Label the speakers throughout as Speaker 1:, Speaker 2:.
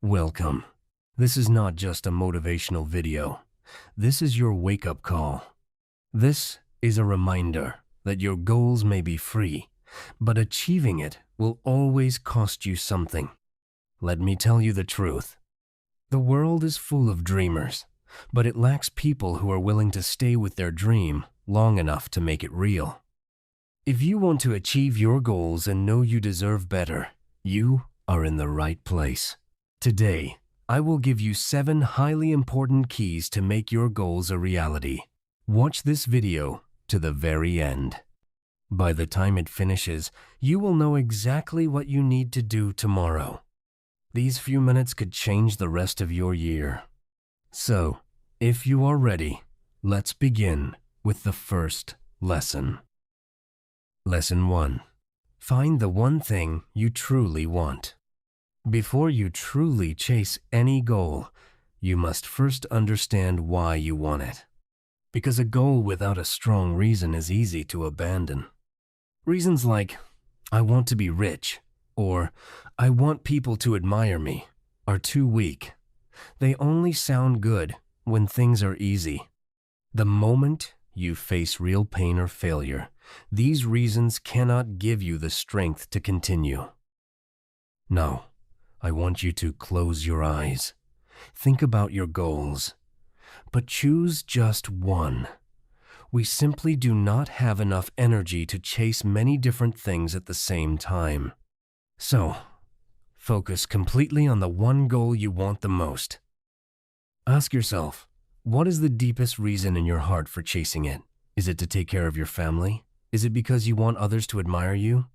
Speaker 1: Welcome. This is not just a motivational video. This is your wake-up call. This is a reminder that your goals may be free, but achieving it will always cost you something. Let me tell you the truth. The world is full of dreamers, but it lacks people who are willing to stay with their dream long enough to make it real. If you want to achieve your goals and know you deserve better, you are in the right place. Today, I will give you 7 highly important keys to make your goals a reality. Watch this video to the very end. By the time it finishes, you will know exactly what you need to do tomorrow. These few minutes could change the rest of your year. So, if you are ready, let's begin with the first lesson. Lesson 1. Find the one thing you truly want. Before you truly chase any goal, you must first understand why you want it. Because a goal without a strong reason is easy to abandon. Reasons like, I want to be rich, or I want people to admire me, are too weak. They only sound good when things are easy. The moment you face real pain or failure, these reasons cannot give you the strength to continue. Now, I want you to close your eyes. Think about your goals, but choose just one. We simply do not have enough energy to chase many different things at the same time. So, focus completely on the one goal you want the most. Ask yourself, what is the deepest reason in your heart for chasing it? Is it to take care of your family? Is it because you want others to admire you?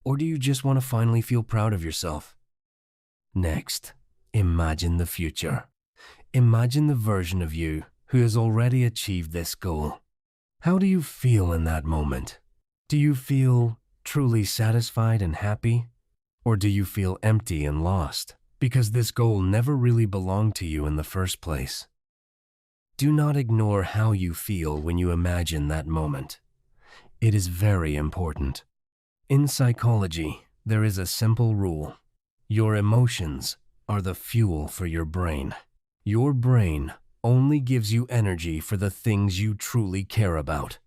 Speaker 1: Or do you just want to finally feel proud of yourself? Next, imagine the future. Imagine the version of you who has already achieved this goal. How do you feel in that moment? Do you feel truly satisfied and happy? Or do you feel empty and lost because this goal never really belonged to you in the first place? Do not ignore how you feel when you imagine that moment. It is very important. In psychology, there is a simple rule. Your emotions are the fuel for your brain. Your brain only gives you energy for the things you truly care about.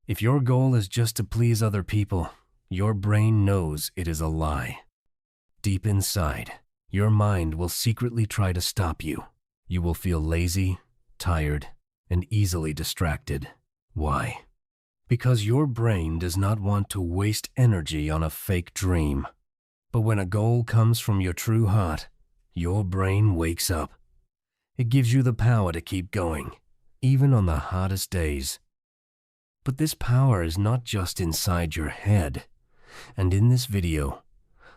Speaker 1: If your goal is just to please other people, your brain knows it is a lie. Deep inside, your mind will secretly try to stop you. You will feel lazy, tired, and easily distracted. Why? Because your brain does not want to waste energy on a fake dream. But when a goal comes from your true heart, your brain wakes up. It gives you the power to keep going, even on the hardest days. But this power is not just inside your head. And in this video,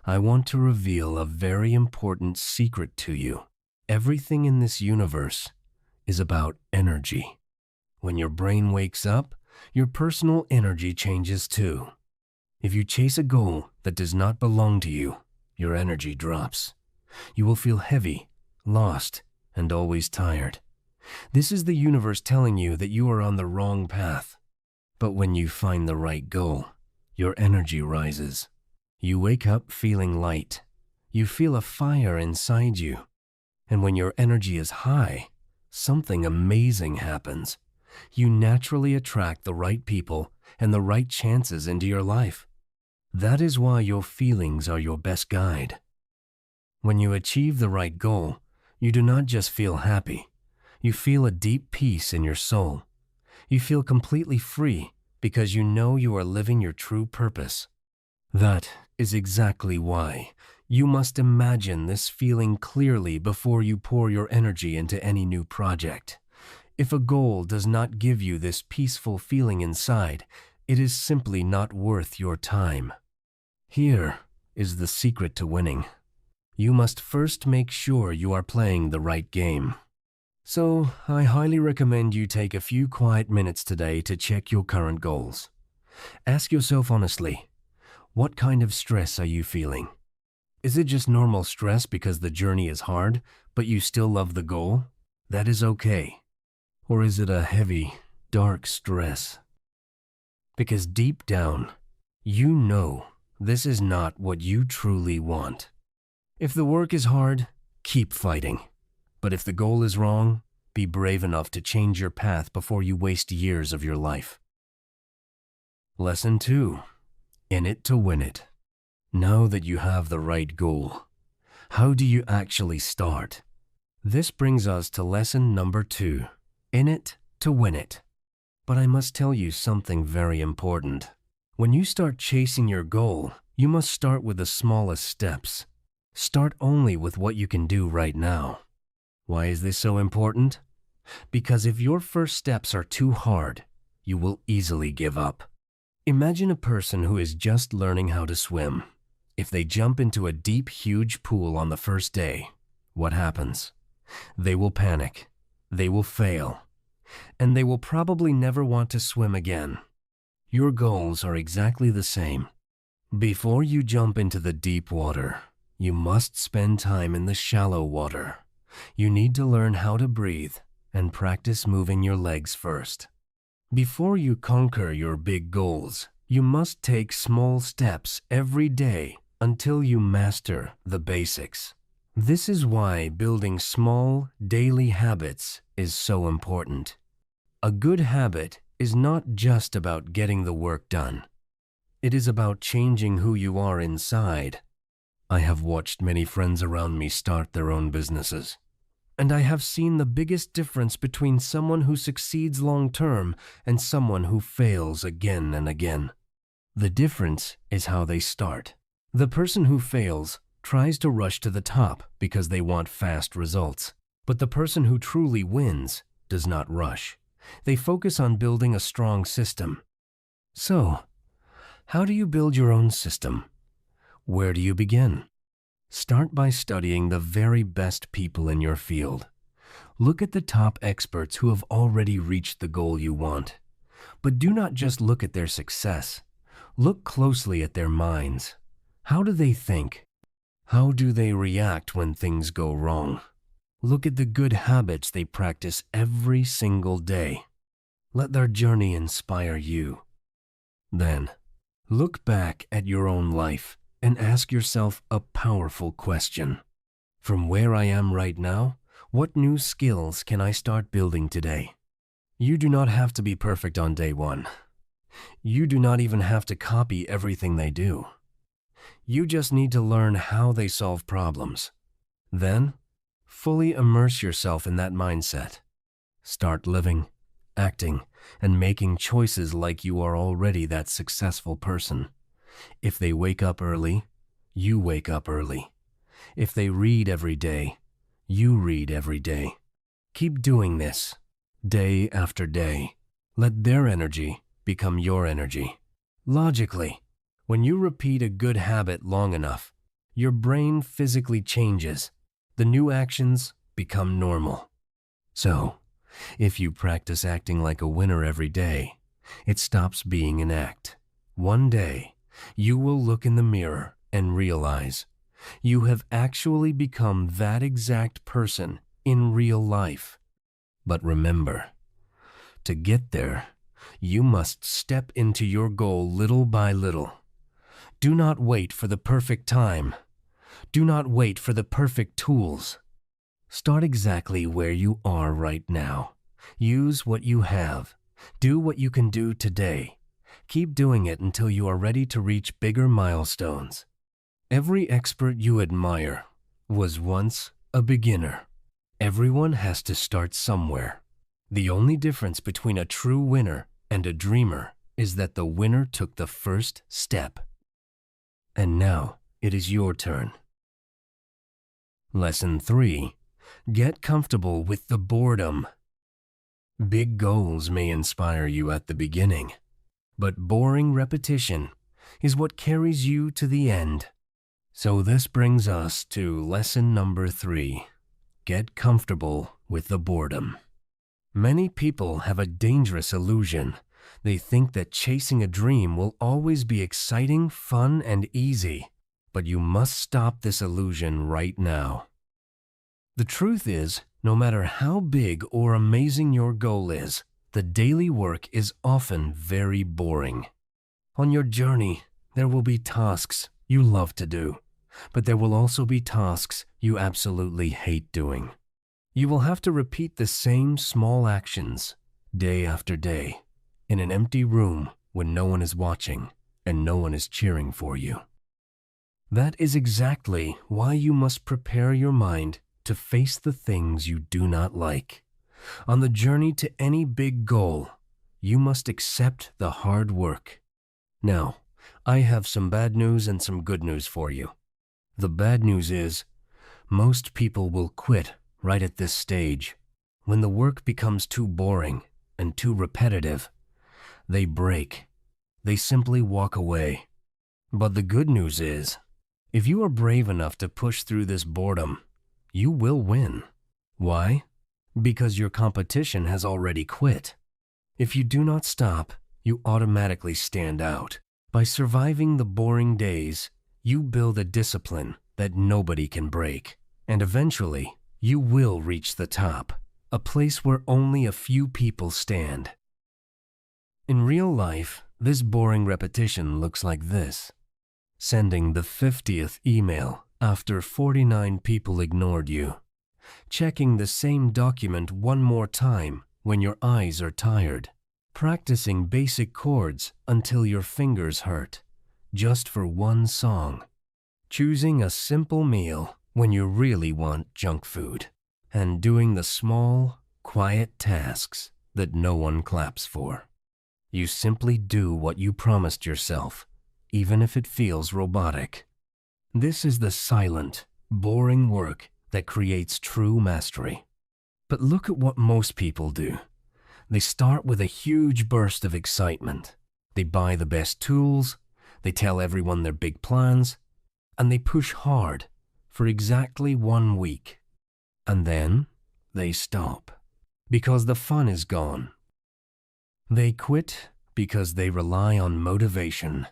Speaker 1: I want to reveal a very important secret to you. Everything in this universe is about energy. When your brain wakes up, your personal energy changes too. If you chase a goal that does not belong to you, your energy drops. You will feel heavy, lost, and always tired. This is the universe telling you that you are on the wrong path. But when you find the right goal, your energy rises. You wake up feeling light. You feel a fire inside you. And when your energy is high, something amazing happens. You naturally attract the right people and the right chances into your life. That is why your feelings are your best guide. When you achieve the right goal, you do not just feel happy. You feel a deep peace in your soul. You feel completely free because you know you are living your true purpose. That is exactly why you must imagine this feeling clearly before you pour your energy into any new project. If a goal does not give you this peaceful feeling inside, it is simply not worth your time. Here is the secret to winning. You must first make sure you are playing the right game. So, I highly recommend you take a few quiet minutes today to check your current goals. Ask yourself honestly, what kind of stress are you feeling? Is it just normal stress because the journey is hard, but you still love the goal? That is okay. Or is it a heavy, dark stress? Because deep down, you know this is not what you truly want. If the work is hard, keep fighting. But if the goal is wrong, be brave enough to change your path before you waste years of your life. Lesson 2. In it to win it. Now that you have the right goal, how do you actually start? This brings us to lesson number 2. In it to win it. But I must tell you something very important. When you start chasing your goal, you must start with the smallest steps. Start only with what you can do right now. Why is this so important? Because if your first steps are too hard, you will easily give up. Imagine a person who is just learning how to swim. If they jump into a deep, huge pool on the first day, what happens? They will panic, they will fail, and they will probably never want to swim again. Your goals are exactly the same. Before you jump into the deep water, you must spend time in the shallow water. You need to learn how to breathe and practice moving your legs first. Before you conquer your big goals, you must take small steps every day until you master the basics. This is why building small, daily habits is so important. A good habit is not just about getting the work done. It is about changing who you are inside. I have watched many friends around me start their own businesses, and I have seen the biggest difference between someone who succeeds long-term and someone who fails again and again. The difference is how they start. The person who fails tries to rush to the top because they want fast results. But the person who truly wins does not rush. They focus on building a strong system. So, how do you build your own system? Where do you begin? Start by studying the very best people in your field. Look at the top experts who have already reached the goal you want. But do not just look at their success. Look closely at their minds. How do they think? How do they react when things go wrong? Look at the good habits they practice every single day. Let their journey inspire you. Then, look back at your own life and ask yourself a powerful question. From where I am right now, what new skills can I start building today? You do not have to be perfect on day one. You do not even have to copy everything they do. You just need to learn how they solve problems. Then, fully immerse yourself in that mindset. Start living, acting, and making choices like you are already that successful person. If they wake up early, you wake up early. If they read every day, you read every day. Keep doing this, day after day. Let their energy become your energy. Logically, when you repeat a good habit long enough, your brain physically changes. The new actions become normal. So, if you practice acting like a winner every day, it stops being an act. One day, you will look in the mirror and realize you have actually become that exact person in real life. But remember, to get there, you must step into your goal little by little. Do not wait for the perfect time. Do not wait for the perfect tools. Start exactly where you are right now. Use what you have. Do what you can do today. Keep doing it until you are ready to reach bigger milestones. Every expert you admire was once a beginner. Everyone has to start somewhere. The only difference between a true winner and a dreamer is that the winner took the first step. And now it is your turn. Lesson 3. Get comfortable with the boredom. Big goals may inspire you at the beginning, but boring repetition is what carries you to the end. So this brings us to lesson number 3. Get comfortable with the boredom. Many people have a dangerous illusion. They think that chasing a dream will always be exciting, fun, and easy. But you must stop this illusion right now. The truth is, no matter how big or amazing your goal is, the daily work is often very boring. On your journey, there will be tasks you love to do, but there will also be tasks you absolutely hate doing. You will have to repeat the same small actions day after day in an empty room when no one is watching and no one is cheering for you. That is exactly why you must prepare your mind to face the things you do not like. On the journey to any big goal, you must accept the hard work. Now, I have some bad news and some good news for you. The bad news is, most people will quit right at this stage. When the work becomes too boring and too repetitive, they break. They simply walk away. But the good news is, if you are brave enough to push through this boredom, you will win. Why? Because your competition has already quit. If you do not stop, you automatically stand out. By surviving the boring days, you build a discipline that nobody can break. And eventually, you will reach the top, a place where only a few people stand. In real life, this boring repetition looks like this. Sending the 50th email after 49 people ignored you. Checking the same document one more time when your eyes are tired. Practicing basic chords until your fingers hurt, just for one song. Choosing a simple meal when you really want junk food. And doing the small, quiet tasks that no one claps for. You simply do what you promised yourself, even if it feels robotic. This is the silent, boring work that creates true mastery. But look at what most people do. They start with a huge burst of excitement. They buy the best tools, they tell everyone their big plans, and they push hard for exactly 1 week. And then they stop, because the fun is gone. They quit because they rely on motivation.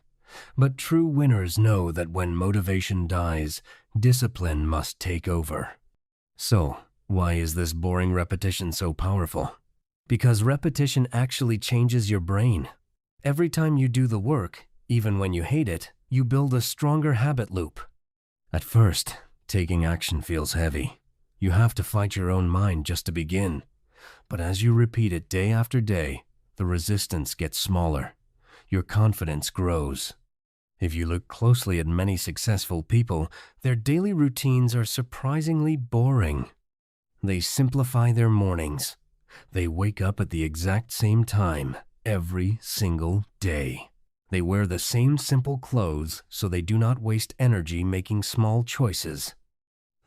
Speaker 1: But true winners know that when motivation dies, discipline must take over. So, why is this boring repetition so powerful? Because repetition actually changes your brain. Every time you do the work, even when you hate it, you build a stronger habit loop. At first, taking action feels heavy. You have to fight your own mind just to begin. But as you repeat it day after day, the resistance gets smaller. Your confidence grows. If you look closely at many successful people, their daily routines are surprisingly boring. They simplify their mornings. They wake up at the exact same time every single day. They wear the same simple clothes so they do not waste energy making small choices.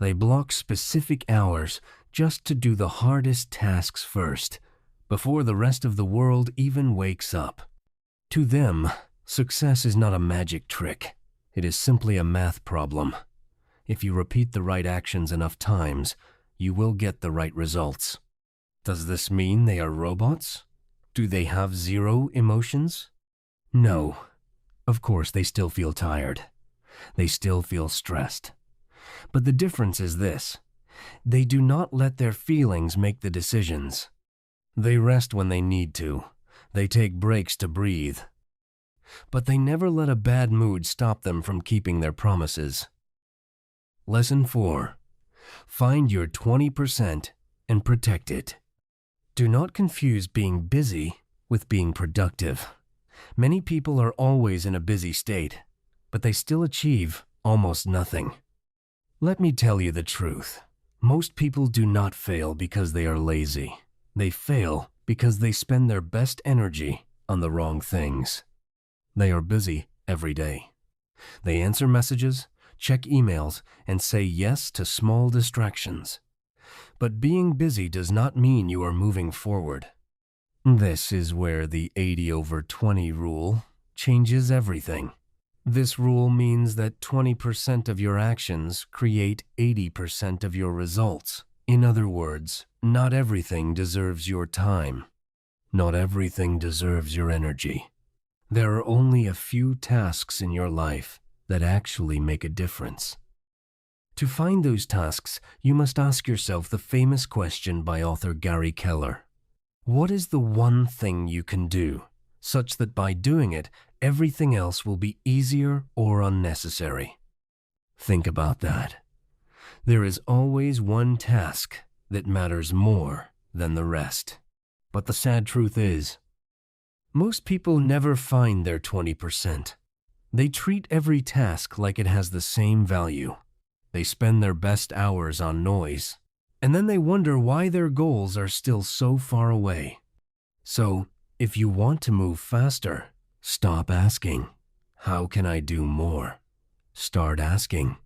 Speaker 1: They block specific hours just to do the hardest tasks first, before the rest of the world even wakes up. To them, success is not a magic trick. It is simply a math problem. If you repeat the right actions enough times, you will get the right results. Does this mean they are robots? Do they have zero emotions? No. Of course, they still feel tired. They still feel stressed. But the difference is this. They do not let their feelings make the decisions. They rest when they need to. They take breaks to breathe. But they never let a bad mood stop them from keeping their promises. Lesson 4. Find your 20% and protect it. Do not confuse being busy with being productive. Many people are always in a busy state, but they still achieve almost nothing. Let me tell you the truth. Most people do not fail because they are lazy. They fail because they spend their best energy on the wrong things. They are busy every day. They answer messages, check emails, and say yes to small distractions. But being busy does not mean you are moving forward. This is where the 80/20 rule changes everything. This rule means that 20% of your actions create 80% of your results. In other words, not everything deserves your time. Not everything deserves your energy. There are only a few tasks in your life that actually make a difference. To find those tasks, you must ask yourself the famous question by author Gary Keller. What is the one thing you can do, such that by doing it, everything else will be easier or unnecessary? Think about that. There is always one task that matters more than the rest. But the sad truth is, most people never find their 20%. They treat every task like it has the same value. They spend their best hours on noise, and then they wonder why their goals are still so far away. So, if you want to move faster, stop asking, "How can I do more?" Start asking,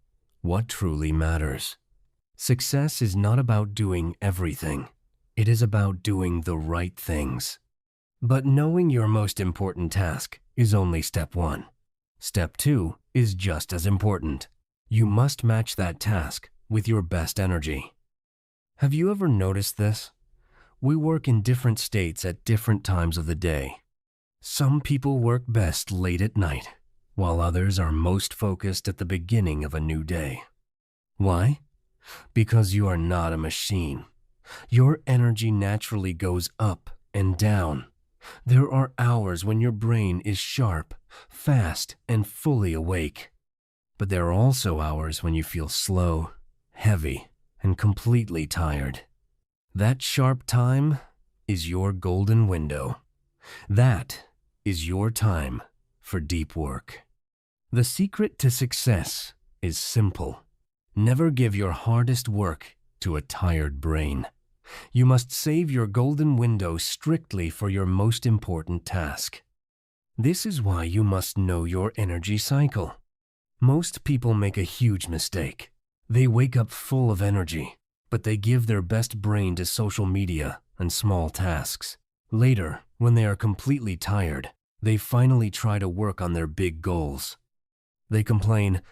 Speaker 1: "What truly matters?" Success is not about doing everything. It is about doing the right things. But knowing your most important task is only step one. Step two is just as important. You must match that task with your best energy. Have you ever noticed this? We work in different states at different times of the day. Some people work best late at night, while others are most focused at the beginning of a new day. Why? Because you are not a machine. Your energy naturally goes up and down. There are hours when your brain is sharp, fast, and fully awake. But there are also hours when you feel slow, heavy, and completely tired. That sharp time is your golden window. That is your time for deep work. The secret to success is simple. Never give your hardest work to a tired brain. You must save your golden window strictly for your most important task. This is why you must know your energy cycle. Most people make a huge mistake. They wake up full of energy, but they give their best brain to social media and small tasks. Later, when they are completely tired, they finally try to work on their big goals. They complain,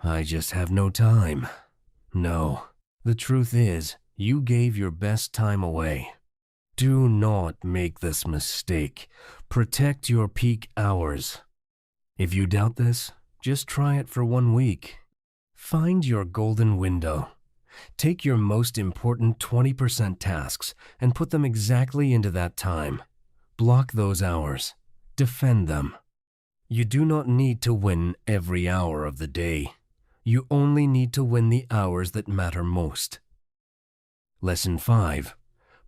Speaker 1: "I just have no time." No, the truth is, you gave your best time away. Do not make this mistake. Protect your peak hours. If you doubt this, just try it for 1 week. Find your golden window. Take your most important 20% tasks and put them exactly into that time. Block those hours. Defend them. You do not need to win every hour of the day. You only need to win the hours that matter most. Lesson 5.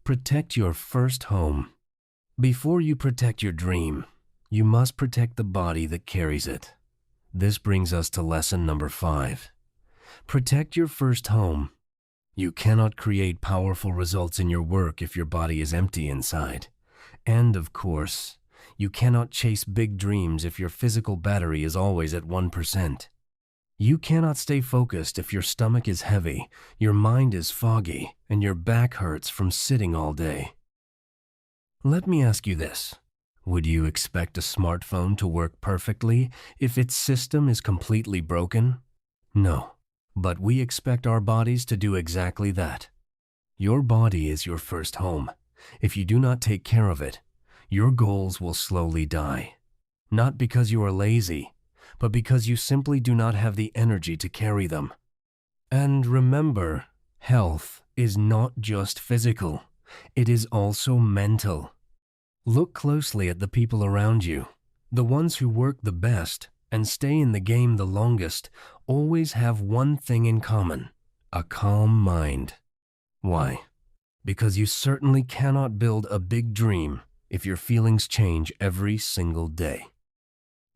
Speaker 1: Protect your first home. Before you protect your dream, you must protect the body that carries it. This brings us to lesson number 5. Protect your first home. You cannot create powerful results in your work if your body is empty inside. And of course, you cannot chase big dreams if your physical battery is always at 1%. You cannot stay focused if your stomach is heavy, your mind is foggy, and your back hurts from sitting all day. Let me ask you this. Would you expect a smartphone to work perfectly if its system is completely broken? No, but we expect our bodies to do exactly that. Your body is your first home. If you do not take care of it, your goals will slowly die. Not because you are lazy, but because you simply do not have the energy to carry them. And remember, health is not just physical, it is also mental. Look closely at the people around you. The ones who work the best and stay in the game the longest always have one thing in common: a calm mind. Why? Because you certainly cannot build a big dream if your feelings change every single day.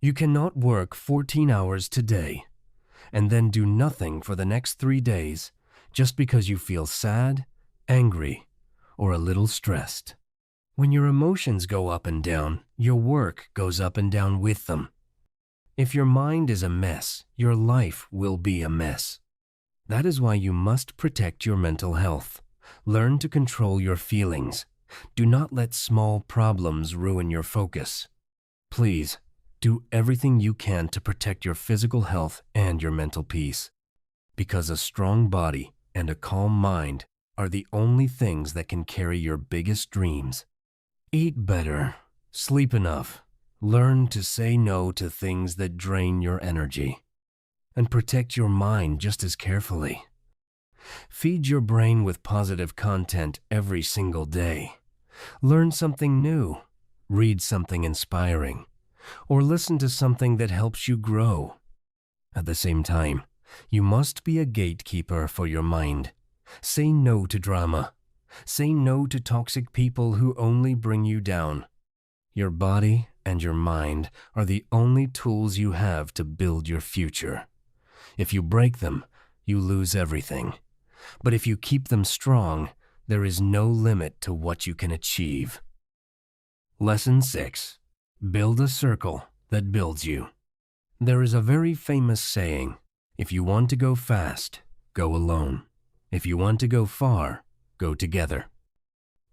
Speaker 1: You cannot work 14 hours today and then do nothing for the next 3 days just because you feel sad, angry, or a little stressed. When your emotions go up and down, your work goes up and down with them. If your mind is a mess, your life will be a mess. That is why you must protect your mental health. Learn to control your feelings. Do not let small problems ruin your focus. Please, do everything you can to protect your physical health and your mental peace. Because a strong body and a calm mind are the only things that can carry your biggest dreams. Eat better, sleep enough, learn to say no to things that drain your energy, and protect your mind just as carefully. Feed your brain with positive content every single day. Learn something new, read something inspiring, or listen to something that helps you grow. At the same time, You must be a gatekeeper for your mind. Say no to drama. Say no to toxic people who only bring you down. Your body and your mind are the only tools you have to build your future. If you break them, you lose everything. But if you keep them strong, there is no limit to what you can achieve. Lesson 6. Build a circle that builds you. There is a very famous saying, if you want to go fast, go alone. If you want to go far, go together.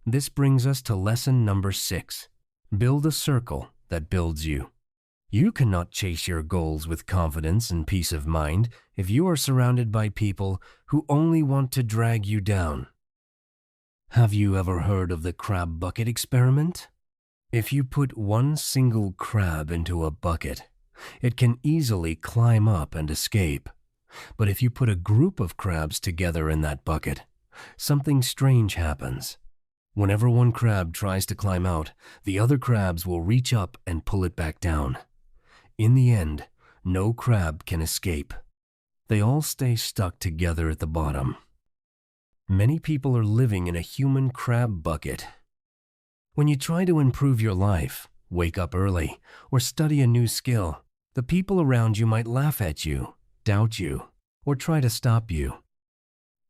Speaker 1: This brings us to lesson number 6. Build a circle that builds you. You cannot chase your goals with confidence and peace of mind if you are surrounded by people who only want to drag you down. Have you ever heard of the crab bucket experiment? If you put one single crab into a bucket, it can easily climb up and escape. But if you put a group of crabs together in that bucket, something strange happens. Whenever one crab tries to climb out, the other crabs will reach up and pull it back down. In the end, no crab can escape. They all stay stuck together at the bottom. Many people are living in a human crab bucket. When you try to improve your life, wake up early, or study a new skill, the people around you might laugh at you, doubt you, or try to stop you.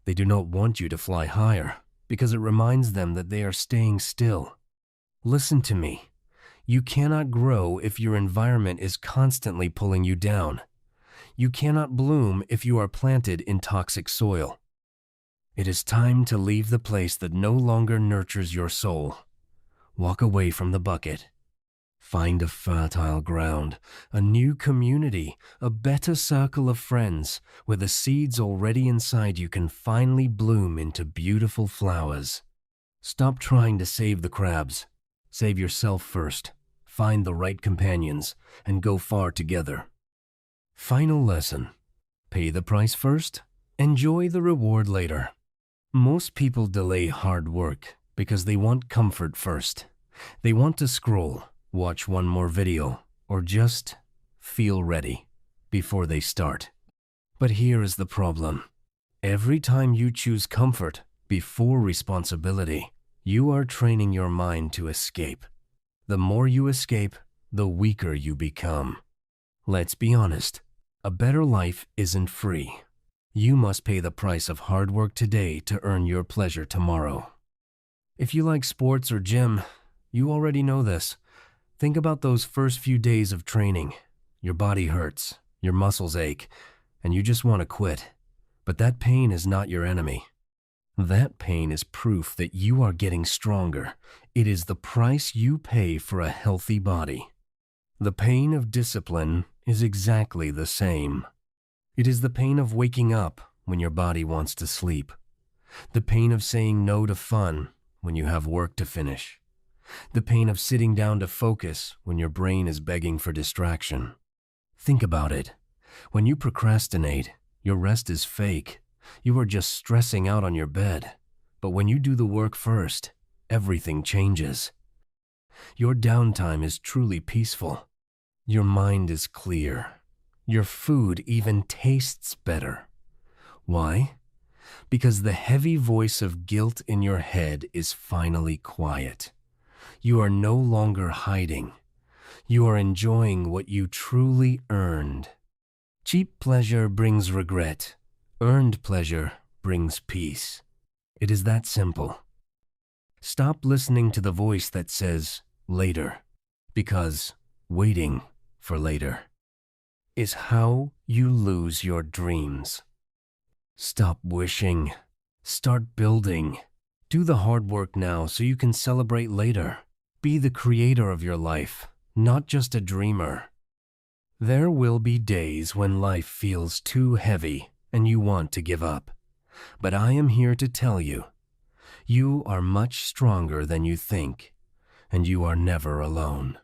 Speaker 1: They do not want you to fly higher because it reminds them that they are staying still. Listen to me. You cannot grow if your environment is constantly pulling you down. You cannot bloom if you are planted in toxic soil. It is time to leave the place that no longer nurtures your soul. Walk away from the bucket. Find a fertile ground, a new community, a better circle of friends, where the seeds already inside you can finally bloom into beautiful flowers. Stop trying to save the crabs. Save yourself first. Find the right companions, and go far together. Final lesson. Pay the price first. Enjoy the reward later. Most people delay hard work because they want comfort first. They want to scroll, watch one more video, or just feel ready before they start. But here is the problem. Every time you choose comfort before responsibility, you are training your mind to escape. The more you escape, the weaker you become. Let's be honest, a better life isn't free. You must pay the price of hard work today to earn your pleasure tomorrow. If you like sports or gym, you already know this. Think about those first few days of training. Your body hurts, your muscles ache, and you just want to quit. But that pain is not your enemy. That pain is proof that you are getting stronger. It is the price you pay for a healthy body. The pain of discipline is exactly the same. It is the pain of waking up when your body wants to sleep. The pain of saying no to fun when you have work to finish. The pain of sitting down to focus when your brain is begging for distraction. Think about it. When you procrastinate, your rest is fake. You are just stressing out on your bed. But when you do the work first, everything changes. Your downtime is truly peaceful. Your mind is clear. Your food even tastes better. Why? Because the heavy voice of guilt in your head is finally quiet. You are no longer hiding. You are enjoying what you truly earned. Cheap pleasure brings regret. Earned pleasure brings peace. It is that simple. Stop listening to the voice that says, later, because waiting for later is how you lose your dreams. Stop wishing. Start building. Do the hard work now so you can celebrate later. Be the creator of your life, not just a dreamer. There will be days when life feels too heavy and you want to give up. But I am here to tell you, you are much stronger than you think, and you are never alone.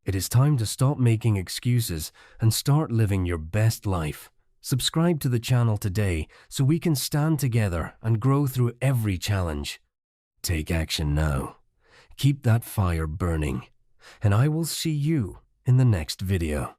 Speaker 1: It is time to stop making excuses and start living your best life. Subscribe to the channel today so we can stand together and grow through every challenge. Take action now. Keep that fire burning, and I will see you in the next video.